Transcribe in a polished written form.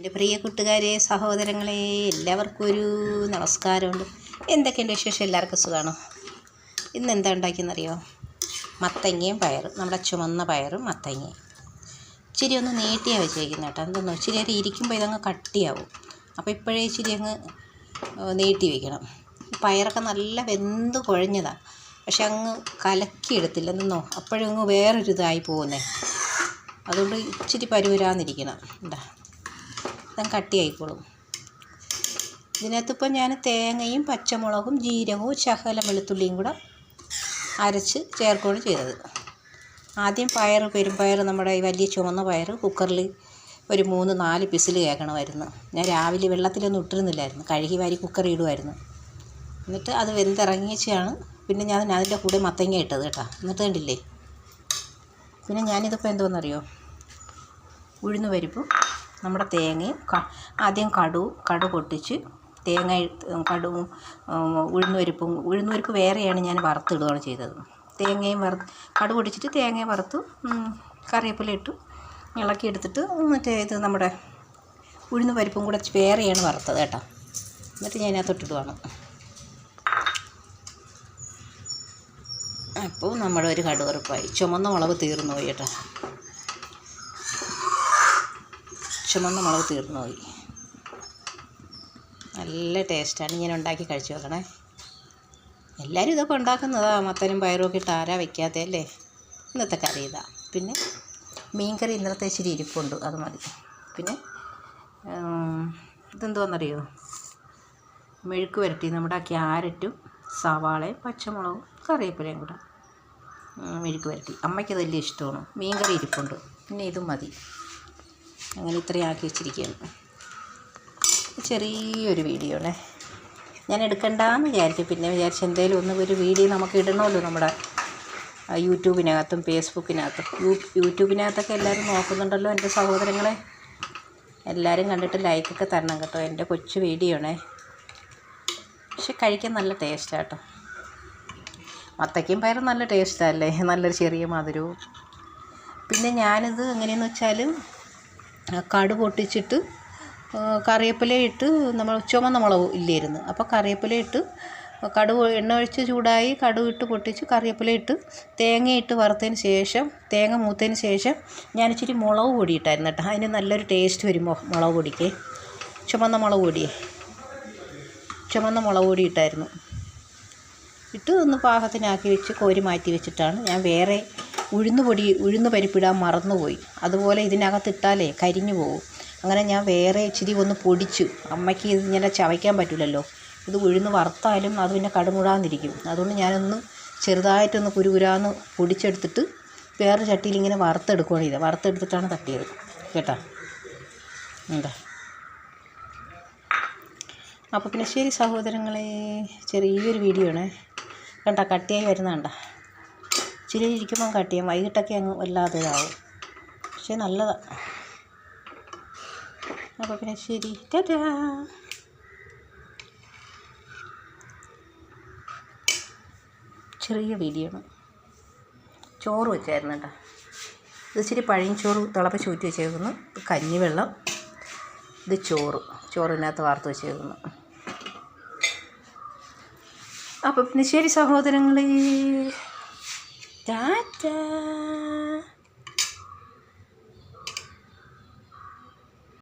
എൻ്റെ പ്രിയ കൂട്ടുകാരെ, സഹോദരങ്ങളെ, എല്ലാവർക്കും ഒരു നമസ്കാരമുണ്ട്. എന്തൊക്കെയുണ്ട് വിശേഷം? എല്ലാവർക്കും സുഖമാണോ? ഇന്ന് എന്താ ഉണ്ടാക്കിയെന്നറിയോ? മത്തങ്ങയും പയറും, നമ്മുടെ ചുമന്ന പയറും മത്തങ്ങയും. ഇച്ചിരി ഒന്ന് നീട്ടിയാണ് വെച്ചേക്കുന്നത് കേട്ടോ. എന്തെന്നോ ഇച്ചിരി നേരം ഇരിക്കുമ്പോൾ ഇതങ്ങ് കട്ടിയാവും. അപ്പോൾ ഇപ്പോഴേ ഇച്ചിരി അങ്ങ് നീട്ടി വയ്ക്കണം. പയറൊക്കെ നല്ല വെന്ത് കുഴഞ്ഞതാണ്, പക്ഷെ അങ്ങ് കലക്കിയെടുത്തില്ല. എന്തെന്നോ അപ്പോഴും അങ്ങ് വേറൊരിതായി പോകുന്നേ. അതുകൊണ്ട് ഇച്ചിരി പരുവരാന്നിരിക്കണം. എന്താ ഇതങ്ങ് കട്ടിയായിക്കോളും. ഇതിനകത്തിപ്പോൾ ഞാൻ തേങ്ങയും പച്ചമുളകും ജീരകവും ശകലം വെളുത്തുള്ളിയും കൂടെ അരച്ച് ചേർക്കുകയാണ് ചെയ്തത്. ആദ്യം പെരുമ്പയർ, നമ്മുടെ ഈ വലിയ ചുവന്ന പയർ കുക്കറിൽ ഒരു 3-4 വിസിൽ കേൾക്കണമായിരുന്നു. ഞാൻ രാവിലെ വെള്ളത്തിലൊന്നും ഇട്ടിരുന്നില്ലായിരുന്നു, കഴുകി വാരി കുക്കറിൽ ഇടുമായിരുന്നു. എന്നിട്ട് അത് വെന്തിറങ്ങിച്ചാണ് പിന്നെ ഞാൻ അതിൻ്റെ കൂടെ മത്തങ്ങ ഇട്ടത് കേട്ടോ. എന്നിട്ട് കണ്ടില്ലേ, പിന്നെ ഞാനിതിപ്പോൾ എന്തോന്നറിയോ, ഉഴുന്ന് പരിപ്പും നമ്മുടെ തേങ്ങയും ആദ്യം കടു പൊട്ടിച്ച് കടുവും ഉഴുന്ന് പരിപ്പ് വേറെയാണ് ഞാൻ വറുത്തിടുകയാണ് ചെയ്തത്. തേങ്ങയും കടു പൊട്ടിച്ചിട്ട് തേങ്ങയും വറുത്ത് കറിവേപ്പില ഇട്ട് ഇളക്കിയെടുത്തിട്ട് മറ്റേ ഇത് നമ്മുടെ ഉഴുന്ന് പരിപ്പും കൂടെ വേറെയാണ് വറുത്തത് കേട്ടോ. എന്നിട്ട് ഞാൻ അതിനകത്തോട്ടിടുവാണ്. അപ്പോൾ നമ്മുടെ ഒരു കടുവറുപ്പായി. ചുമന്ന മുളക് തീർന്നു പോയി കേട്ടോ. ചുമന്ന മുളക് തീർന്നു പോയി. നല്ല ടേസ്റ്റാണ്. ഇങ്ങനെ ഉണ്ടാക്കി കഴിച്ചു നോക്കണേ. എല്ലാവരും ഇതൊക്കെ ഉണ്ടാക്കുന്നതാണ്. മത്തനും പയറും ഒക്കെ ഇട്ട് ആരാ വയ്ക്കാത്തല്ലേ. ഇന്നത്തെ കറി ഇതാ. പിന്നെ മീൻകറി ഇന്നലത്തെ ഇച്ചിരി ഇരിപ്പുണ്ട്, അത് മതി. പിന്നെ ഇതെന്തോന്നറിയോ, മെഴുക്ക് പുരട്ടി നമ്മുടെ ക്യാരറ്റും സവാളയും പച്ചമുളകും കറിവേപ്പിലയും കൂടെ മെഴുക്ക് പുരട്ടി. അമ്മയ്ക്കത് വലിയ ഇഷ്ടമാണ്. മീൻകറി ഇരിപ്പുണ്ട്, പിന്നെ ഇതും മതി. അങ്ങനെ ഇത്രയും ആക്കി വെച്ചിരിക്കുകയാണ്. ചെറിയൊരു വീഡിയോ ആണേ. ഞാൻ എടുക്കണ്ടെന്ന് വിചാരിച്ചു, പിന്നെ വിചാരിച്ചു എന്തെങ്കിലും ഒരു വീഡിയോ നമുക്ക് ഇടണമല്ലോ നമ്മുടെ യൂട്യൂബിനകത്തും ഫേസ്ബുക്കിനകത്തും. യൂട്യൂബിനകത്തൊക്കെ എല്ലാവരും നോക്കുന്നുണ്ടല്ലോ എൻ്റെ സഹോദരങ്ങളെ. എല്ലാവരും കണ്ടിട്ട് ലൈക്കൊക്കെ തരണം കേട്ടോ. എൻ്റെ കൊച്ചു വീഡിയോ ആണേ, പക്ഷെ കഴിക്കാൻ നല്ല ടേസ്റ്റാണ് കേട്ടോ. മത്തയ്ക്കും പയറും നല്ല ടേസ്റ്റല്ലേ, നല്ലൊരു ചെറിയ മധുരവും. പിന്നെ ഞാനിത് എങ്ങനെയെന്ന് വെച്ചാൽ കടു പൊട്ടിച്ചിട്ട് കറിവേപ്പില ഇട്ട്, നമ്മൾ ചുമന്ന മുളക് ഇല്ലായിരുന്നു, അപ്പോൾ കറിവേപ്പില ഇട്ട് എണ്ണ ഒഴിച്ച് ചൂടായി കടുക് ഇട്ട് പൊട്ടിച്ച് കറിവേപ്പില ഇട്ട് തേങ്ങയിട്ട് വറുത്തതിന് ശേഷം, തേങ്ങ മൂത്തതിന് ശേഷം ഞാൻ ഇച്ചിരി മുളക് പൊടി ഇട്ടായിരുന്നു കേട്ടോ. അതിന് നല്ലൊരു ടേസ്റ്റ് വരും മുളക് പൊടിക്ക്. ചുമന്ന മുളക് പൊടി ഇട്ടായിരുന്നു. ഇട്ട് ഒന്ന് പാകത്തിനാക്കി വെച്ച് കോരി മാറ്റി വെച്ചിട്ടാണ് ഞാൻ വേറെ ഉഴുന്ന് പരിപ്പിടാൻ മറന്നുപോയി. അതുപോലെ ഇതിനകത്തിട്ടാലേ കരിഞ്ഞു പോകും. അങ്ങനെ ഞാൻ വേറെ ഇച്ചിരി ഒന്ന് പൊടിച്ചു. അമ്മയ്ക്ക് ഇതിങ്ങനെ ചവയ്ക്കാൻ പറ്റില്ലല്ലോ, ഇത് ഉഴുന്ന് വറുത്താലും അത് പിന്നെ കടുമുടാന്നിരിക്കും. അതുകൊണ്ട് ഞാനൊന്ന് ചെറുതായിട്ടൊന്ന് കുരുകുരാന്ന് പൊടിച്ചെടുത്തിട്ട് വേറെ ചട്ടിയിൽ ഇങ്ങനെ വറുത്തെടുക്കുകയാണ് ചെയ്തത്. വറുത്തെടുത്തിട്ടാണ് തട്ടിയത് കേട്ടോ. എന്താ അപ്പോൾ പിന്നെ ശരി സഹോദരങ്ങളെ, ചെറിയൊരു വീഡിയോ ആണേ. കണ്ട കട്ടിയായി വരുന്നണ്ട. ഇച്ചിരി ഇരിക്കുമ്പം കട്ടിയാവും, വൈകിട്ടൊക്കെ അങ്ങ് വല്ലാതെ ഇതാവും, പക്ഷേ നല്ലതാണ്. അപ്പോൾ പിന്നെ ശരി, ടാറ്റാ. ചെറിയ വീഡിയോ ആണ്. ചോറ് വെച്ചായിരുന്നു കേട്ടോ. ഇത് ഇച്ചിരി പഴഞ്ചോറ് തിളപ്പിച്ച് ഊറ്റി വെച്ചേക്കുന്നു. കഞ്ഞിവെള്ളം, ഇത് ചോറിനകത്ത് വാർത്ത് വെച്ചേക്കുന്നു. അപ്പോൾ പിന്നെ ശരി സഹോദരങ്ങളെ, ടാറ്റാ.